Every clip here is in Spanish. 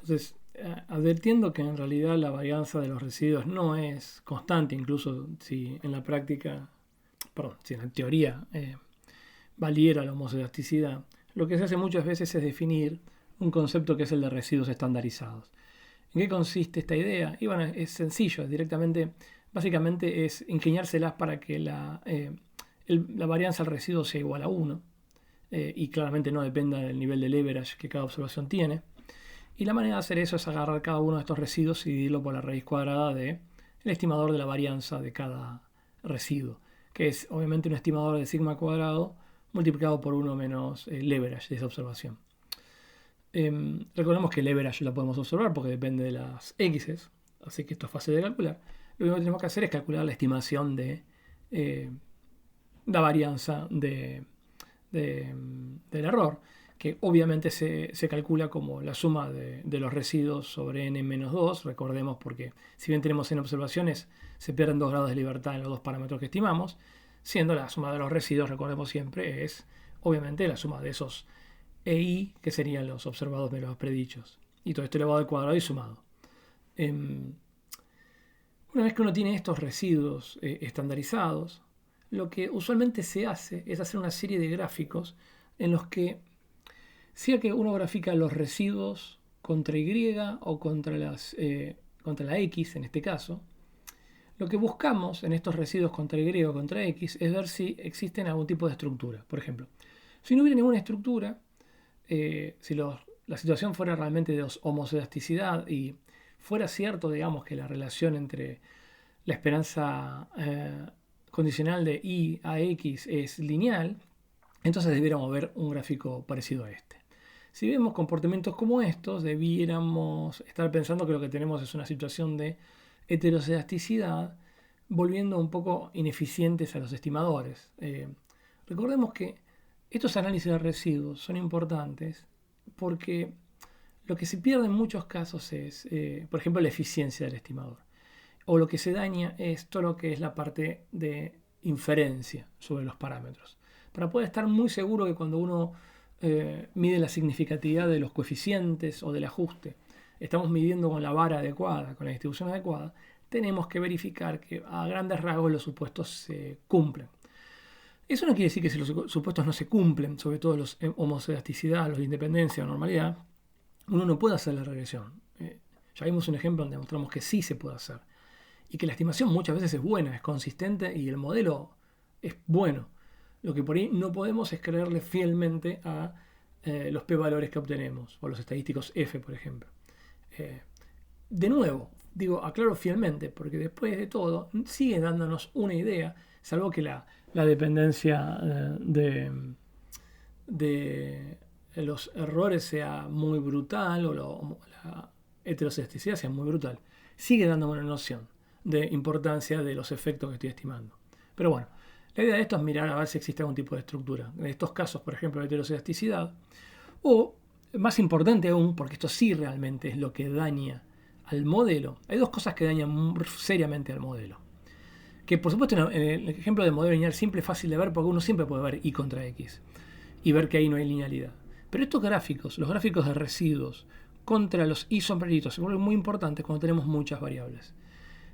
Entonces, advirtiendo que en realidad la varianza de los residuos no es constante, incluso si en la práctica, perdón, si en la teoría valiera la homoelasticidad, lo que se hace muchas veces es definir un concepto que es el de residuos estandarizados. ¿En qué consiste esta idea? Y bueno, es sencillo, básicamente es ingeniárselas para que la varianza al residuo sea igual a 1 y claramente no dependa del nivel de leverage que cada observación tiene. Y la manera de hacer eso es agarrar cada uno de estos residuos y dividirlo por la raíz cuadrada del estimador de la varianza de cada residuo, que es obviamente un estimador de sigma cuadrado multiplicado por 1 menos el leverage de esa observación. Recordemos que el leverage lo podemos observar porque depende de las x's, así que esto es fácil de calcular. Lo único que tenemos que hacer es calcular la estimación de la varianza del error, que obviamente se calcula como la suma de los residuos sobre n menos 2. Recordemos, porque si bien tenemos n observaciones, se pierden 2 grados de libertad en los dos parámetros que estimamos, siendo la suma de los residuos, recordemos siempre, es obviamente la suma de esos EI, que serían los observados menos los predichos. Y todo esto elevado al cuadrado y sumado. Una vez que uno tiene estos residuos estandarizados, lo que usualmente se hace es hacer una serie de gráficos en los que, sea que uno grafica los residuos contra Y o contra la X en este caso, lo que buscamos en estos residuos contra Y o contra X es ver si existen algún tipo de estructura. Por ejemplo, si no hubiera ninguna estructura, si la situación fuera realmente de homoelasticidad y fuera cierto, digamos, que la relación entre la esperanza condicional de Y a X es lineal, entonces debiéramos ver un gráfico parecido a este. Si vemos comportamientos como estos, debiéramos estar pensando que lo que tenemos es una situación de heteroelasticidad, volviendo un poco ineficientes a los estimadores. Recordemos que estos análisis de residuos son importantes porque lo que se pierde en muchos casos es, por ejemplo, la eficiencia del estimador. O lo que se daña es todo lo que es la parte de inferencia sobre los parámetros. Para poder estar muy seguro que cuando uno mide la significatividad de los coeficientes o del ajuste, estamos midiendo con la vara adecuada, con la distribución adecuada, tenemos que verificar que a grandes rasgos los supuestos se cumplen. Eso no quiere decir que si los supuestos no se cumplen, sobre todo los homoelasticidad, los de independencia o normalidad, uno no puede hacer la regresión. Ya vimos un ejemplo donde demostramos que sí se puede hacer. Y que la estimación muchas veces es buena, es consistente y el modelo es bueno. Lo que por ahí no podemos es creerle fielmente a los p-valores que obtenemos, o los estadísticos F, por ejemplo. De nuevo, digo, aclaro fielmente, porque después de todo sigue dándonos una idea, salvo que la dependencia de los errores sea muy brutal o la heteroelasticidad sea muy brutal. Sigue dándome una noción de importancia de los efectos que estoy estimando. Pero bueno, la idea de esto es mirar a ver si existe algún tipo de estructura. En estos casos, por ejemplo, de heteroelasticidad, o más importante aún, porque esto sí realmente es lo que daña al modelo. Hay dos cosas que dañan seriamente al modelo. Que por supuesto en el ejemplo de modelo lineal simple es fácil de ver porque uno siempre puede ver Y contra X y ver que ahí no hay linealidad. Pero estos gráficos, los gráficos de residuos contra los isomeritos, se vuelven muy importantes cuando tenemos muchas variables.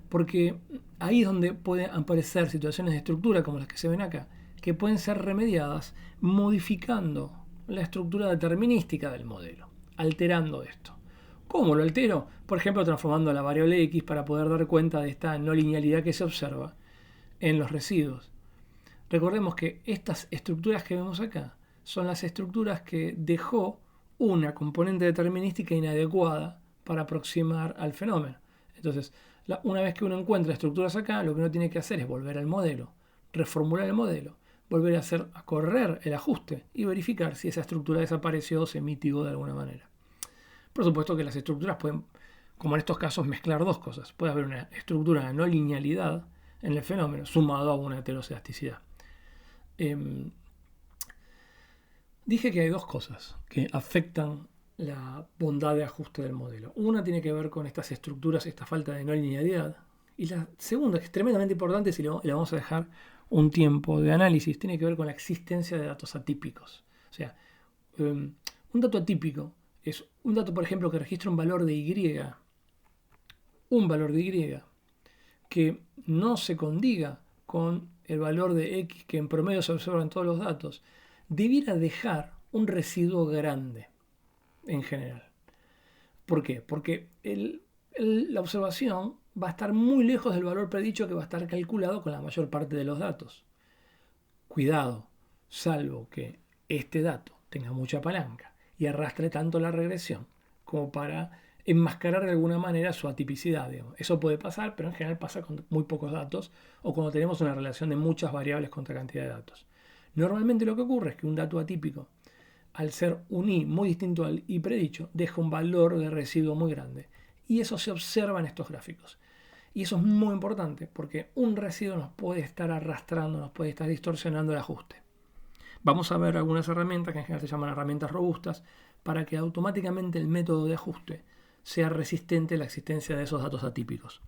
Porque ahí es donde pueden aparecer situaciones de estructura como las que se ven acá, que pueden ser remediadas modificando la estructura determinística del modelo, alterando esto. ¿Cómo lo altero? Por ejemplo, transformando la variable X para poder dar cuenta de esta no linealidad que se observa en los residuos. Recordemos que estas estructuras que vemos acá son las estructuras que dejó una componente determinística inadecuada para aproximar al fenómeno. Entonces, una vez que uno encuentra estructuras acá, lo que uno tiene que hacer es volver al modelo, reformular el modelo, volver a correr el ajuste y verificar si esa estructura desapareció o se mitigó de alguna manera. Por supuesto que las estructuras pueden, como en estos casos, mezclar dos cosas. Puede haber una estructura de no linealidad en el fenómeno sumado a una heteroelasticidad. Dije que hay dos cosas que afectan la bondad de ajuste del modelo. Una tiene que ver con estas estructuras, esta falta de no linealidad. Y la segunda, que es tremendamente importante, si le vamos a dejar un tiempo de análisis, tiene que ver con la existencia de datos atípicos. O sea, un dato atípico es un dato, por ejemplo, que registra un valor de Y, que no se condiga con el valor de X que en promedio se observa en todos los datos, debiera dejar un residuo grande en general. ¿Por qué? Porque la observación va a estar muy lejos del valor predicho que va a estar calculado con la mayor parte de los datos. Cuidado, salvo que este dato tenga mucha palanca y arrastre tanto la regresión como para enmascarar de alguna manera su atipicidad. Digamos. Eso puede pasar, pero en general pasa con muy pocos datos o cuando tenemos una relación de muchas variables contra cantidad de datos. Normalmente lo que ocurre es que un dato atípico, al ser un I muy distinto al I predicho, deja un valor de residuo muy grande. Y eso se observa en estos gráficos. Y eso es muy importante porque un residuo nos puede estar arrastrando, nos puede estar distorsionando el ajuste. Vamos a ver algunas herramientas que en general se llaman herramientas robustas para que automáticamente el método de ajuste sea resistente a la existencia de esos datos atípicos.